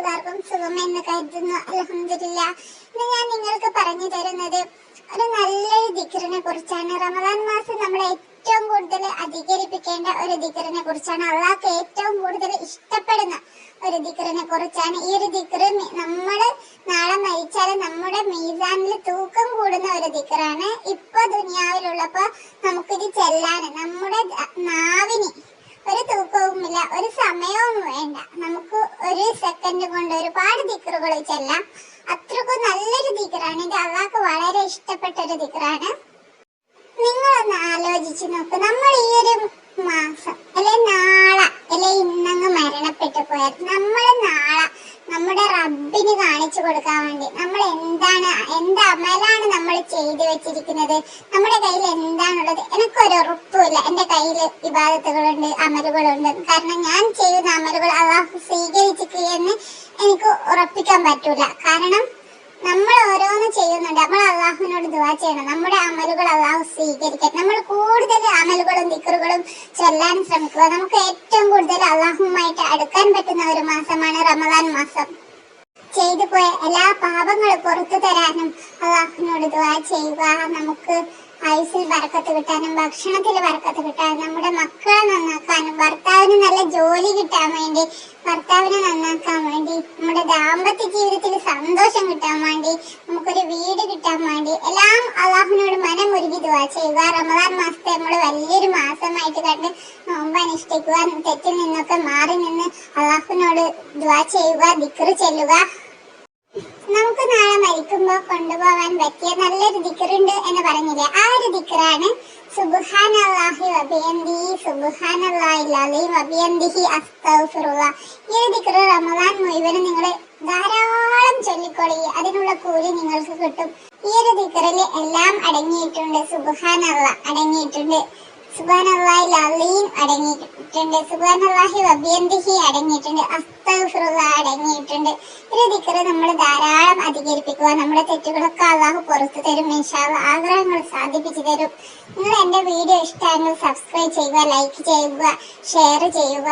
എല്ലാവർക്കും സുഖമെന്ന് കരുതുന്നു. അൽഹംദുലില്ലാഹ്. ഇന്ന് ഞാൻ നിങ്ങൾക്ക് പറഞ്ഞു തരുന്നത് ഒരു നല്ലൊരു ദിക്റിനെ കുറിച്ചാണ്. റമദാൻ മാസം നമ്മൾ ഏറ്റവും കൂടുതൽ അധികരിപ്പിക്കേണ്ട ഒരു ദിക്റിനെ കുറിച്ചാണ്. അള്ളാഹ്ക്ക് ഏറ്റവും കൂടുതൽ ഇഷ്ടപ്പെടുന്ന ഒരു ദിക്റിനെ കുറിച്ചാണ്. ഈ ഒരു ദിക്റ് നമ്മൾ നാളെ മരിച്ചാൽ നമ്മുടെ മീസാനിൽ തൂക്കം കൂടുന്ന ഒരു ദിക്റാണ്. ഇപ്പൊ ദുനിയാവിലുള്ളപ്പോ നമുക്കിത് ചെല്ലാന് നമ്മുടെ നാവിന് ഒരു തൂക്കവുമില്ല, ഒരു സമയവും വേണ്ട. നമുക്ക് ഒരു സെക്കൻഡ് കൊണ്ട് ഒരുപാട് ദിക്റുകൾ ചെല്ലാം. അത്രക്കും നല്ലൊരു ദിക്റാണ് ഇത്. അള്ളാഹ്ക്ക് വളരെ ഇഷ്ടപ്പെട്ട ഒരു ദിക്റാണ്. നിങ്ങളൊന്ന് ആലോചിച്ച് നോക്ക്, നമ്മൾ ഈ ഒരു മാസം അല്ലെ നാളെ അല്ലെ ഇന്നങ്ങ് മരണപ്പെട്ടു പോയാൽ നമ്മൾ നാളെ നമ്മുടെ റബ്ബിന് കാണിച്ചു കൊടുക്കാൻ വേണ്ടി നമ്മൾ എന്ത് അമലാണ് നമ്മൾ ചെയ്തു വെച്ചിരിക്കുന്നത്, നമ്മുടെ കയ്യിൽ എന്താണുള്ളത്. എനിക്കൊരു ഉറപ്പുമില്ല എന്റെ കയ്യിൽ ഇബാദത്തുകളുണ്ട്, അമലുകളുണ്ട്. കാരണം ഞാൻ ചെയ്യുന്ന അമലുകൾ അള്ളാഹു സ്വീകരിച്ചിരിക്കുകയെന്ന് എനിക്ക് ഉറപ്പിക്കാൻ പറ്റൂല. കാരണം നമ്മൾ ഓരോന്ന് ചെയ്യുന്നുണ്ട്. നമ്മൾ അള്ളാഹുവിനോട് ദുആ ചെയ്യണം, നമ്മുടെ അമലുകൾ അള്ളാഹു സ്വീകരിക്കാൻ. നമ്മൾ കൂടുതൽ അമലുകളും ദിക്റുകളും ചൊല്ലാൻ ശ്രമിക്കുക. നമുക്ക് ഏറ്റവും കൂടുതൽ അള്ളാഹുവുമായിട്ട് അടുക്കാൻ പറ്റുന്ന ഒരു മാസമാണ് റമദാൻ മാസം. ചെയ്തു പോയ എല്ലാ പാപങ്ങളും പുറത്തു തരാനും അള്ളാഹുവിനോട് ദുആ ചെയ്യുക. നമുക്ക് ആയുസ്സിൽ ബർക്കത്ത് കിട്ടാനും ഭക്ഷണത്തിൽ ബർക്കത്ത് കിട്ടാനും നമ്മുടെ മക്കളെ നന്നാക്കാനും ഭർത്താവിന് നല്ല ജോലി കിട്ടാൻ വേണ്ടി ഭർത്താവിനെ നന്നാക്കാൻ വേണ്ടി നമ്മുടെ ദാമ്പത്യ ജീവിതത്തിൽ സന്തോഷം കിട്ടാൻ വേണ്ടി നമുക്കൊരു വീട് കിട്ടാൻ വേണ്ടി എല്ലാം അള്ളാഹുവിനോട് മനമുരുകി ദുആ ചെയ്യുക. റമദാൻ മാസത്തെ നമ്മൾ വലിയൊരു മാസമായിട്ട് കണ്ട് നോമ്പ് അനുഷ്ഠിക്കുക. തെറ്റിൽ നിന്നൊക്കെ മാറി നിന്ന് അള്ളാഹുവിനോട് ദുആ ചെയ്യുക, ദിക്റ് ചെല്ലുക. നമുക്ക് നാളെ മരിക്കുമ്പോ കൊണ്ടുപോകാൻ പറ്റിയ നല്ലൊരു ദിക്റുണ്ട് എന്ന് പറഞ്ഞില്ലേ, ആ ഒരു ദിക്റാണ് സുബ്ഹാനല്ലാഹി വബിഹംദിഹി സുബ്ഹാനല്ലാഹിൽ അലീം വബിഹംദിഹി അസ്തഗ്ഫിറുല്ലാഹ്. ഈ ഒരു ദിക്റ് റമദാൻ മുഴുവനും നിങ്ങൾ ധാരാളം ചൊല്ലിക്കൊള്ളി, അതിനുള്ള കൂലി നിങ്ങൾക്ക് കിട്ടും. ഈ ഒരു ദിക്റിൽ എല്ലാം അടങ്ങിയിട്ടുണ്ട്. സുബ്ഹാനല്ലാഹ് അടങ്ങിയിട്ടുണ്ട്, സുബ്ഹാനല്ലാഹിൽ അലീം അടങ്ങിയിട്ടുണ്ട്, സുബ്ഹാനല്ലാഹി വബിഹംദിഹി അടങ്ങിയിട്ടുണ്ട്, അസ്തഗ്ഫിറുല്ലാഹ് അടങ്ങിയിട്ടുണ്ട്. ഈ ദിക്റ് നമ്മൾ ധാരാളം അധികരിപ്പിക്കുക. നമ്മുടെ തെറ്റുകളൊക്കെ അള്ളാഹു പുറത്തു തരും. ഇൻഷാ അല്ലാഹ് ആഗ്രഹങ്ങൾ സാധിപ്പിച്ചു തരും. നിങ്ങൾ എന്റെ വീഡിയോ ഇഷ്ടമായെങ്കിൽ സബ്സ്ക്രൈബ് ചെയ്യുക, ലൈക്ക് ചെയ്യുക, ഷെയർ ചെയ്യുക.